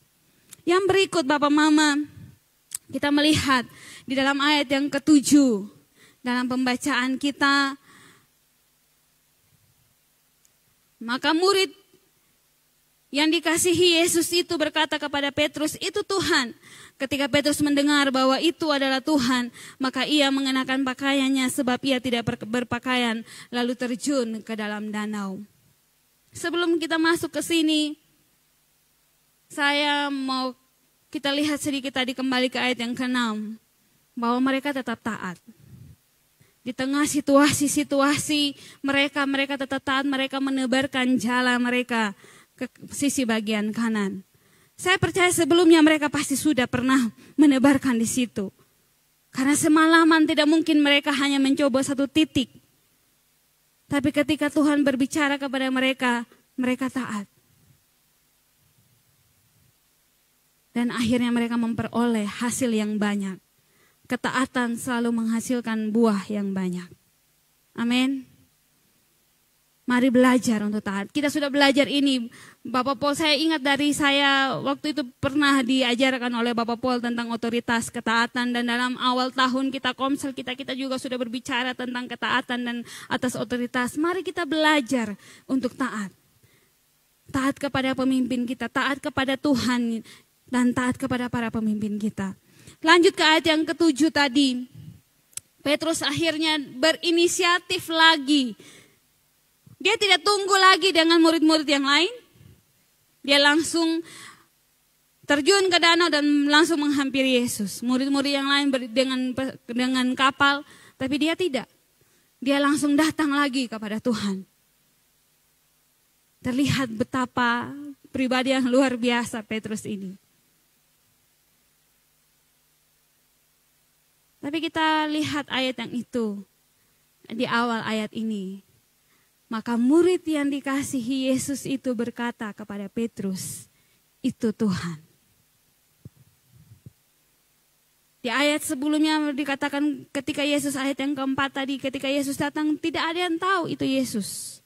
Yang berikut Bapak Mama, kita melihat di dalam ayat yang ke-7 dalam pembacaan kita, maka murid yang dikasihi Yesus itu berkata kepada Petrus, "Itu Tuhan." Ketika Petrus mendengar bahwa itu adalah Tuhan, maka ia mengenakan pakaiannya sebab ia tidak berpakaian, lalu terjun ke dalam danau. Sebelum kita masuk ke sini, saya mau kita lihat sedikit tadi kembali ke ayat yang ke-6, bahwa mereka tetap taat. Di tengah situasi-situasi mereka tetap taat, mereka menebarkan jala mereka ke sisi bagian kanan. Saya percaya sebelumnya mereka pasti sudah pernah menebarkan di situ. Karena semalaman tidak mungkin mereka hanya mencoba satu titik. Tapi ketika Tuhan berbicara kepada mereka, mereka taat. Dan akhirnya mereka memperoleh hasil yang banyak. Ketaatan selalu menghasilkan buah yang banyak. Amin. Mari belajar untuk taat. Kita sudah belajar ini. Bapak Paul, saya ingat dari saya waktu itu pernah diajarkan oleh Bapak Paul tentang otoritas ketaatan. Dan dalam awal tahun kita komsel, kita juga sudah berbicara tentang ketaatan dan atas otoritas. Mari kita belajar untuk taat. Taat kepada pemimpin kita, taat kepada Tuhan, dan taat kepada para pemimpin kita. Lanjut ke ayat yang ke-7 tadi. Petrus akhirnya berinisiatif lagi. Dia tidak tunggu lagi dengan murid-murid yang lain. Dia langsung terjun ke danau dan langsung menghampiri Yesus. Murid-murid yang lain dengan kapal, tapi dia tidak. Dia langsung datang lagi kepada Tuhan. Terlihat betapa pribadi yang luar biasa Petrus ini. Tapi kita lihat ayat yang itu di awal ayat ini. Maka murid yang dikasihi Yesus itu berkata kepada Petrus, "Itu Tuhan." Di ayat sebelumnya dikatakan ketika Yesus, ayat yang keempat tadi, ketika Yesus datang tidak ada yang tahu itu Yesus.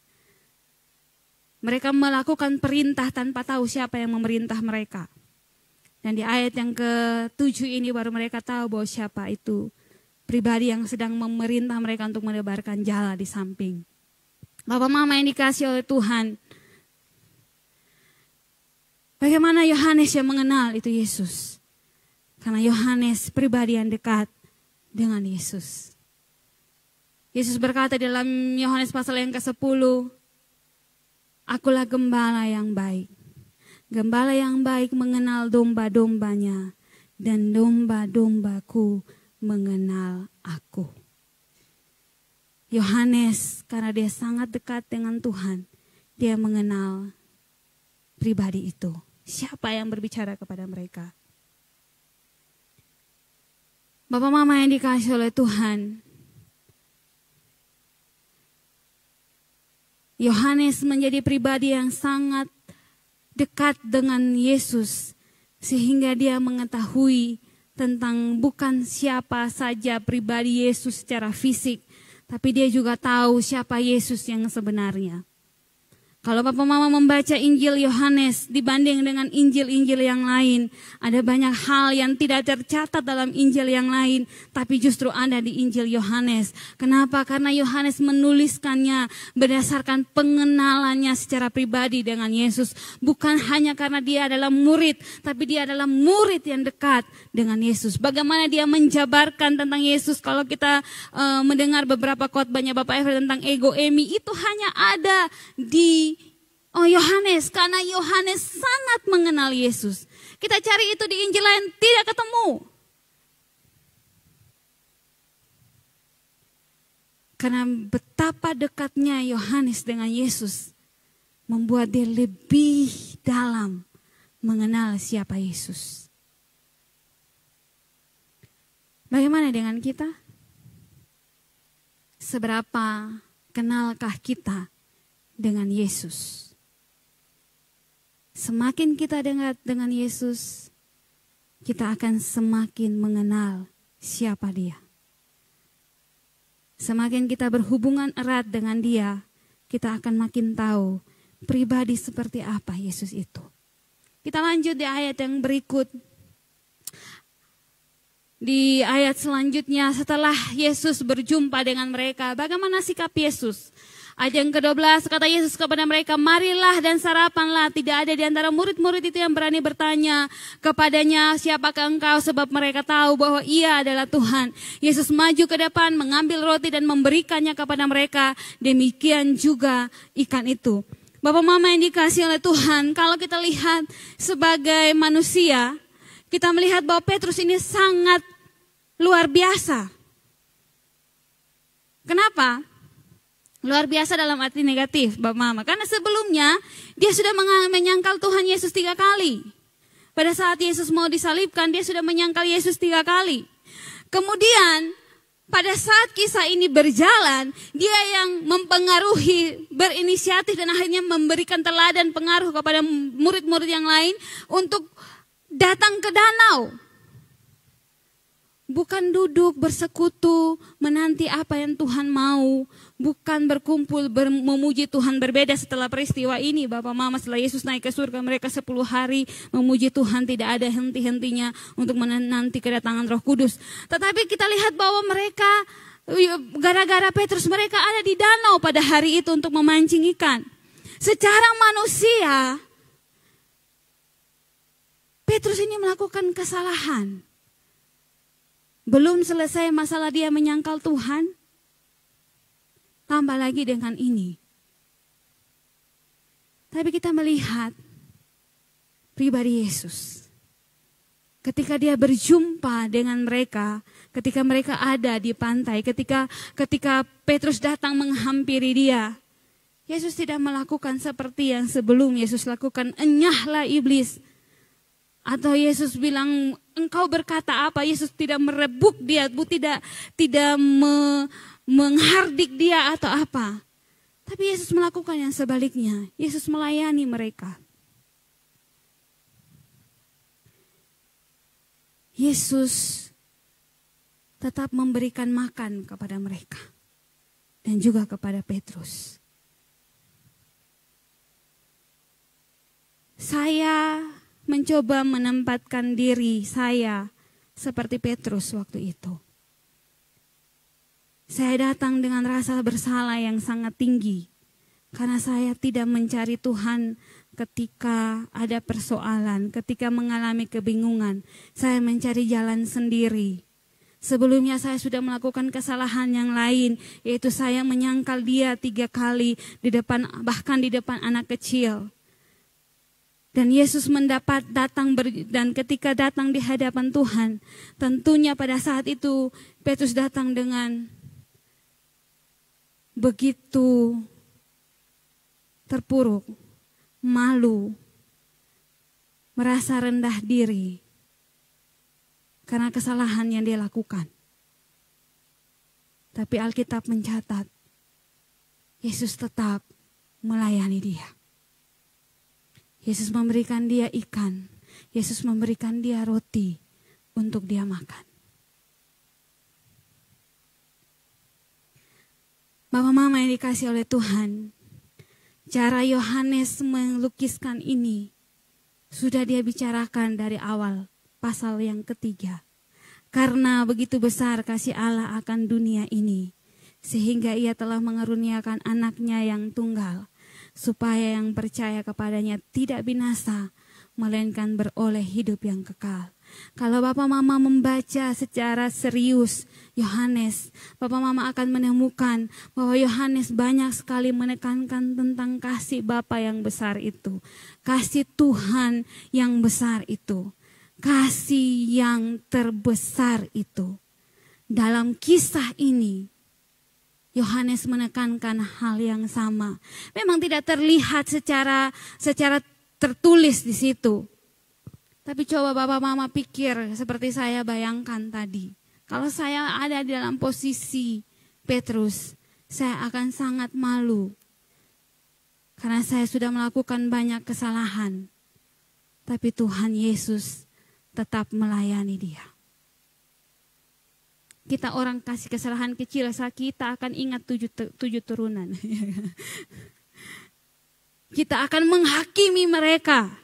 Mereka melakukan perintah tanpa tahu siapa yang memerintah mereka. Dan di ayat yang ke-7 ini baru mereka tahu bahwa siapa itu pribadi yang sedang memerintah mereka untuk menebarkan jala di samping. Bapak Mama yang dikasih oleh Tuhan. Bagaimana Yohanes yang mengenal itu Yesus? Karena Yohanes pribadi yang dekat dengan Yesus. Yesus berkata dalam Yohanes pasal yang ke-10, "Akulah gembala yang baik. Gembala yang baik mengenal domba-dombanya, dan domba-dombaku mengenal aku." Yohanes karena dia sangat dekat dengan Tuhan, dia mengenal pribadi itu. Siapa yang berbicara kepada mereka? Bapak Mama yang dikasih oleh Tuhan, Yohanes menjadi pribadi yang sangat dekat dengan Yesus, sehingga dia mengetahui tentang bukan siapa saja pribadi Yesus secara fisik, tapi dia juga tahu siapa Yesus yang sebenarnya. Kalau Papa Mama membaca Injil Yohanes dibanding dengan Injil-Injil yang lain, ada banyak hal yang tidak tercatat dalam Injil yang lain, tapi justru ada di Injil Yohanes. Kenapa? Karena Yohanes menuliskannya berdasarkan pengenalannya secara pribadi dengan Yesus. Bukan hanya karena dia adalah murid, tapi dia adalah murid yang dekat dengan Yesus. Bagaimana dia menjabarkan tentang Yesus, kalau kita mendengar beberapa khotbahnya Bapak Efra tentang ego emi, itu hanya ada di Yohanes, karena Yohanes sangat mengenal Yesus. Kita cari itu di Injil lain, tidak ketemu. Karena betapa dekatnya Yohanes dengan Yesus membuat dia lebih dalam mengenal siapa Yesus. Bagaimana dengan kita? Seberapa kenalkah kita dengan Yesus? Semakin kita dekat dengan Yesus, kita akan semakin mengenal siapa Dia. Semakin kita berhubungan erat dengan Dia, kita akan makin tahu pribadi seperti apa Yesus itu. Kita lanjut di ayat yang berikut. Di ayat selanjutnya, setelah Yesus berjumpa dengan mereka, bagaimana sikap Yesus? Ayat yang ke-12, kata Yesus kepada mereka, marilah dan sarapanlah. Tidak ada di antara murid-murid itu yang berani bertanya kepadanya, siapakah engkau? Sebab mereka tahu bahwa Ia adalah Tuhan. Yesus maju ke depan, mengambil roti dan memberikannya kepada mereka. Demikian juga ikan itu. Bapak Mama yang dikasihi oleh Tuhan, kalau kita lihat sebagai manusia, kita melihat bahwa Petrus ini sangat luar biasa. Kenapa? Luar biasa dalam arti negatif, Bapak Mama. Karena sebelumnya dia sudah menyangkal Tuhan Yesus 3 kali. Pada saat Yesus mau disalibkan, dia sudah menyangkal Yesus 3 kali. Kemudian pada saat kisah ini berjalan, dia yang mempengaruhi, berinisiatif dan akhirnya memberikan teladan pengaruh kepada murid-murid yang lain untuk datang ke danau. Bukan duduk bersekutu menanti apa yang Tuhan mau. Bukan berkumpul memuji Tuhan. Berbeda setelah peristiwa ini Bapak Mama, setelah Yesus naik ke surga, mereka 10 hari memuji Tuhan, tidak ada henti-hentinya untuk menanti kedatangan Roh Kudus. Tetapi kita lihat bahwa mereka, gara-gara Petrus, mereka ada di danau pada hari itu untuk memancing ikan. Secara manusia, Petrus ini melakukan kesalahan. Belum selesai masalah dia menyangkal Tuhan, tambah lagi dengan ini. Tapi kita melihat pribadi Yesus. Ketika dia berjumpa dengan mereka, ketika mereka ada di pantai, ketika Petrus datang menghampiri dia, Yesus tidak melakukan seperti yang sebelum Yesus lakukan, enyahlah iblis. Atau Yesus bilang, engkau berkata apa? Yesus tidak merebuk dia, tidak menghardik dia atau apa. Tapi Yesus melakukan yang sebaliknya. Yesus melayani mereka. Yesus tetap memberikan makan kepada mereka. Dan juga kepada Petrus. Saya mencoba menempatkan diri saya seperti Petrus waktu itu. Saya datang dengan rasa bersalah yang sangat tinggi. Karena saya tidak mencari Tuhan ketika ada persoalan, ketika mengalami kebingungan. Saya mencari jalan sendiri. Sebelumnya saya sudah melakukan kesalahan yang lain, yaitu saya menyangkal dia 3 kali di depan, bahkan di depan anak kecil. Dan Yesus dan ketika datang di hadapan Tuhan, tentunya pada saat itu Petrus datang dengan begitu terpuruk, malu, merasa rendah diri karena kesalahan yang dia lakukan. Tapi Alkitab mencatat, Yesus tetap melayani dia. Yesus memberikan dia ikan. Yesus memberikan dia roti untuk dia makan. Bapak Mama yang dikasihi oleh Tuhan, Cara Yohanes melukiskan ini sudah dia bicarakan dari awal pasal yang ketiga. Karena begitu besar kasih Allah akan dunia ini, sehingga ia telah mengaruniakan anaknya yang tunggal, supaya yang percaya kepadanya tidak binasa, melainkan beroleh hidup yang kekal. Kalau Bapak Mama membaca secara serius Yohanes, Bapak Mama akan menemukan bahwa Yohanes banyak sekali menekankan tentang kasih Bapa yang besar itu. Kasih Tuhan yang besar itu. Kasih yang terbesar itu. Dalam kisah ini, Yohanes menekankan hal yang sama. Memang tidak terlihat secara tertulis di situ. Tapi coba Bapak Mama pikir seperti saya bayangkan tadi. Kalau saya ada di dalam posisi Petrus, saya akan sangat malu. Karena saya sudah melakukan banyak kesalahan. Tapi Tuhan Yesus tetap melayani dia. Kita orang kasih kesalahan kecil, kita akan ingat tujuh turunan. Kita akan menghakimi mereka.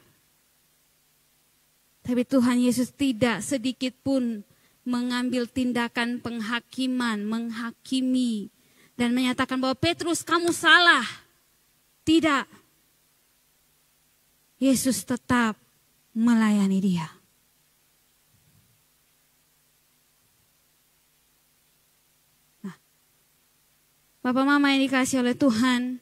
Tapi Tuhan Yesus tidak sedikit pun mengambil tindakan penghakiman, menghakimi, dan menyatakan bahwa Petrus kamu salah. Tidak. Yesus tetap melayani dia. Nah, Bapak Mama yang dikasih oleh Tuhan,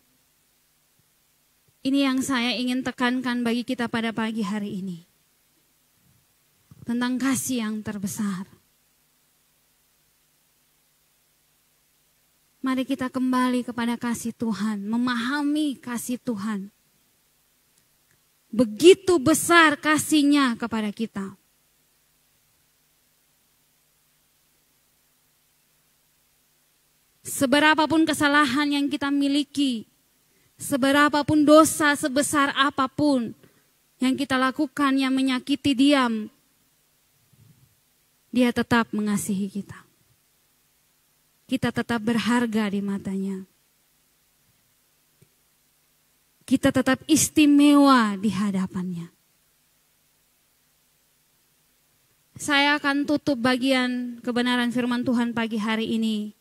ini yang saya ingin tekankan bagi kita pada pagi hari ini. Tentang kasih yang terbesar. Mari kita kembali kepada kasih Tuhan, memahami kasih Tuhan. Begitu besar kasih-Nya kepada kita. Seberapapun kesalahan yang kita miliki, seberapapun dosa sebesar apapun yang kita lakukan yang menyakiti Dia tetap mengasihi kita. Kita tetap berharga di matanya. Kita tetap istimewa di hadapannya. Saya akan tutup bagian kebenaran firman Tuhan pagi hari ini.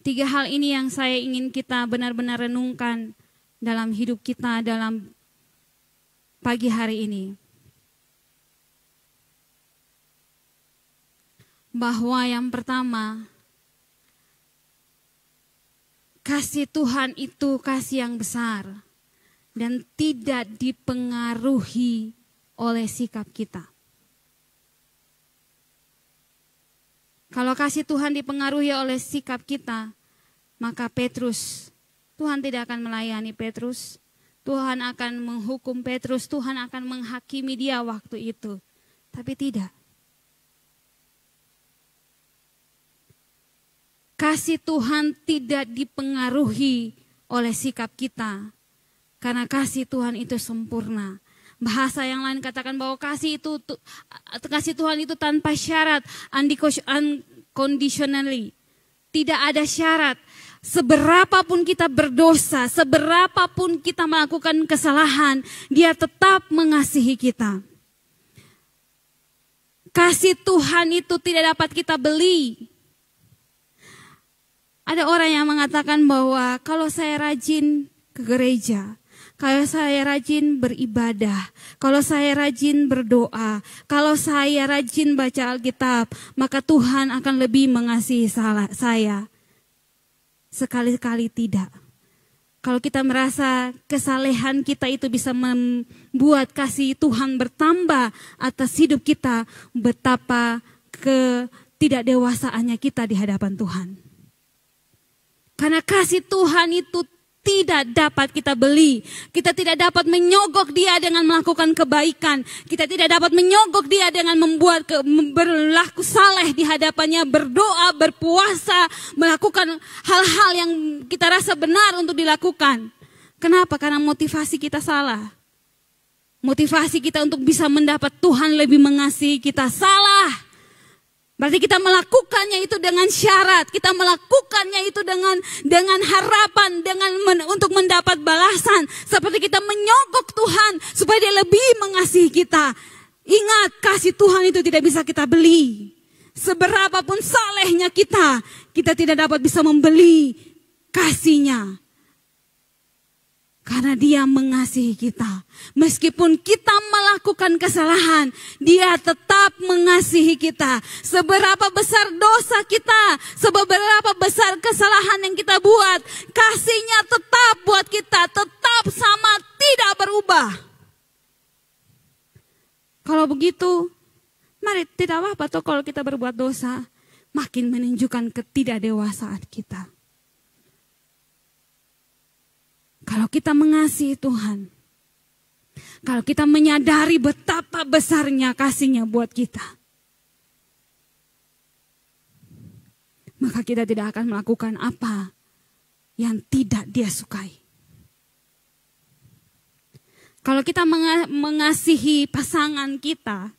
Tiga hal ini yang saya ingin kita benar-benar renungkan dalam hidup kita dalam pagi hari ini. Bahwa yang pertama, kasih Tuhan itu kasih yang besar dan tidak dipengaruhi oleh sikap kita. Kalau kasih Tuhan dipengaruhi oleh sikap kita, maka Tuhan tidak akan melayani Petrus. Tuhan akan menghukum Petrus, Tuhan akan menghakimi dia waktu itu. Tapi tidak. Kasih Tuhan tidak dipengaruhi oleh sikap kita. Karena kasih Tuhan itu sempurna. Bahasa yang lain katakan bahwa kasih Tuhan itu tanpa syarat, unconditionally. Tidak ada syarat. Seberapapun kita berdosa, seberapapun kita melakukan kesalahan, Dia tetap mengasihi kita. Kasih Tuhan itu tidak dapat kita beli. Ada orang yang mengatakan bahwa kalau saya rajin ke gereja, kalau saya rajin beribadah, kalau saya rajin berdoa, kalau saya rajin baca Alkitab, maka Tuhan akan lebih mengasihi saya. Sekali-kali tidak. Kalau kita merasa kesalehan kita itu bisa membuat kasih Tuhan bertambah atas hidup kita, betapa ketidakdewasaannya kita di hadapan Tuhan. Karena kasih Tuhan itu tidak dapat kita beli. Kita tidak dapat menyogok Dia dengan melakukan kebaikan. Kita tidak dapat menyogok Dia dengan membuat berlaku saleh di hadapannya, berdoa, berpuasa, melakukan hal-hal yang kita rasa benar untuk dilakukan. Kenapa? Karena motivasi kita salah. motivasi kita untuk bisa mendapat Tuhan lebih mengasihi kita. Salah. Berarti kita melakukannya itu dengan syarat, kita melakukannya itu dengan harapan, untuk mendapat balasan. Seperti kita menyogok Tuhan supaya dia lebih mengasihi kita. Ingat, kasih Tuhan itu tidak bisa kita beli. Seberapapun salehnya kita tidak dapat bisa membeli kasihnya. Karena dia mengasihi kita. Meskipun kita melakukan kesalahan, dia tetap mengasihi kita. Seberapa besar dosa kita, seberapa besar kesalahan yang kita buat, kasihnya tetap buat kita, tetap sama, tidak berubah. Kalau begitu, mari tidak apa-apa toh kalau kita berbuat dosa, makin menunjukkan ketidakdewasaan kita. Kalau kita mengasihi Tuhan, kalau kita menyadari betapa besarnya kasih-Nya buat kita, maka kita tidak akan melakukan apa yang tidak Dia sukai. Kalau kita mengasihi pasangan kita,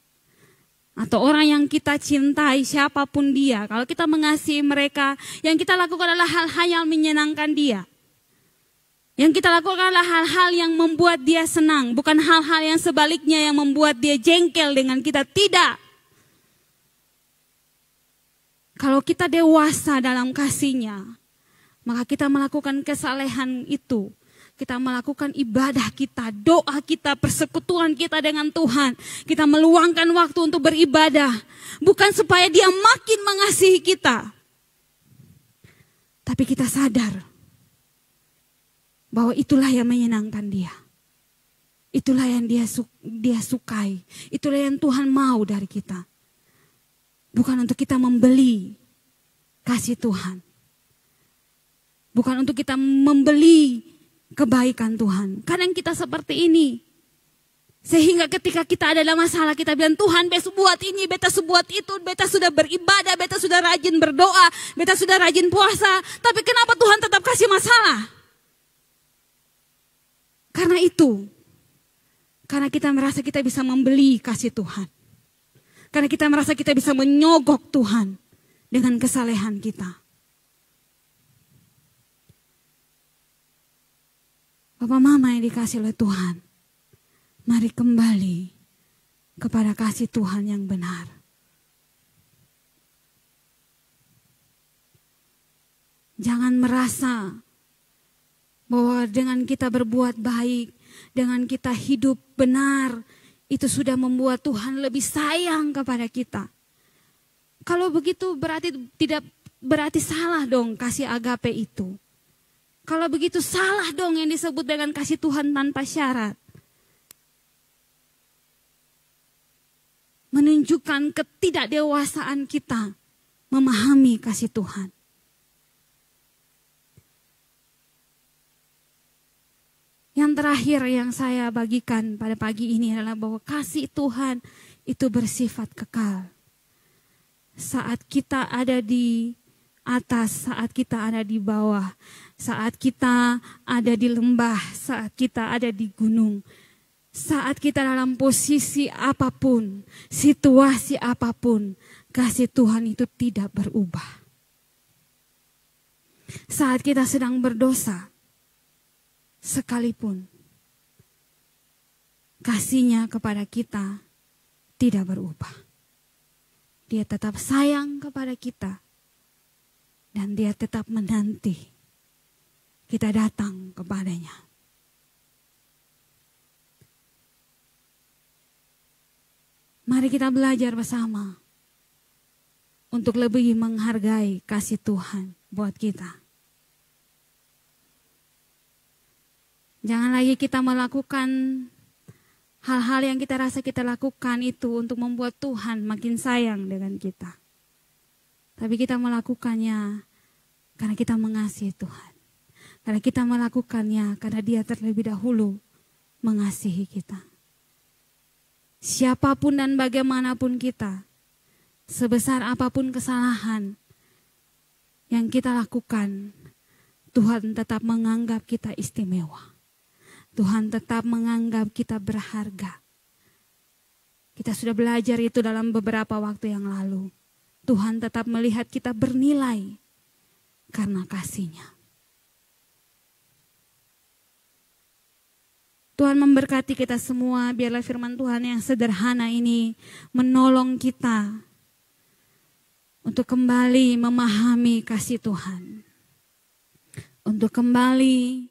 atau orang yang kita cintai, siapapun dia, kalau kita mengasihi mereka, yang kita lakukan adalah hal-hal yang menyenangkan dia. Yang kita lakukan adalah hal-hal yang membuat dia senang. Bukan hal-hal yang sebaliknya yang membuat dia jengkel dengan kita. Tidak. Kalau kita dewasa dalam kasih-Nya, maka kita melakukan kesalehan itu. Kita melakukan ibadah kita, doa kita, persekutuan kita dengan Tuhan. Kita meluangkan waktu untuk beribadah. Bukan supaya dia makin mengasihi kita. Tapi kita sadar bahwa itulah yang menyenangkan dia. Itulah yang dia sukai. Itulah yang Tuhan mau dari kita. Bukan untuk kita membeli kasih Tuhan. Bukan untuk kita membeli kebaikan Tuhan. Kadang kita seperti ini. Sehingga ketika kita ada dalam masalah, kita bilang, Tuhan beta buat ini, beta buat itu, beta sudah beribadah, beta sudah rajin berdoa, beta sudah rajin puasa. Tapi kenapa Tuhan tetap kasih masalah? Karena itu, karena kita merasa kita bisa membeli kasih Tuhan. Karena kita merasa kita bisa menyogok Tuhan dengan kesalehan kita. Bapak Mama yang dikasih oleh Tuhan, mari kembali kepada kasih Tuhan yang benar. Jangan merasa bahwa dengan kita berbuat baik, dengan kita hidup benar, itu sudah membuat Tuhan lebih sayang kepada kita. Kalau begitu berarti salah dong kasih agape itu. Kalau begitu salah dong yang disebut dengan kasih Tuhan tanpa syarat. Menunjukkan ketidakdewasaan kita memahami kasih Tuhan. Yang terakhir yang saya bagikan pada pagi ini adalah bahwa kasih Tuhan itu bersifat kekal. Saat kita ada di atas, saat kita ada di bawah, saat kita ada di lembah, saat kita ada di gunung, saat kita dalam posisi apapun, situasi apapun, kasih Tuhan itu tidak berubah. Saat kita sedang berdosa, sekalipun kasih-Nya kepada kita tidak berubah. Dia tetap sayang kepada kita dan Dia tetap menanti kita datang kepadanya. Mari kita belajar bersama untuk lebih menghargai kasih Tuhan buat kita. Jangan lagi kita melakukan hal-hal yang kita rasa kita lakukan itu untuk membuat Tuhan makin sayang dengan kita. Tapi kita melakukannya karena kita mengasihi Tuhan. Karena kita melakukannya karena Dia terlebih dahulu mengasihi kita. Siapapun dan bagaimanapun kita, sebesar apapun kesalahan yang kita lakukan, Tuhan tetap menganggap kita istimewa. Tuhan tetap menganggap kita berharga. Kita sudah belajar itu dalam beberapa waktu yang lalu. Tuhan tetap melihat kita bernilai karena kasih-Nya. Tuhan memberkati kita semua, biarlah firman Tuhan yang sederhana ini menolong kita untuk kembali memahami kasih Tuhan. Untuk kembali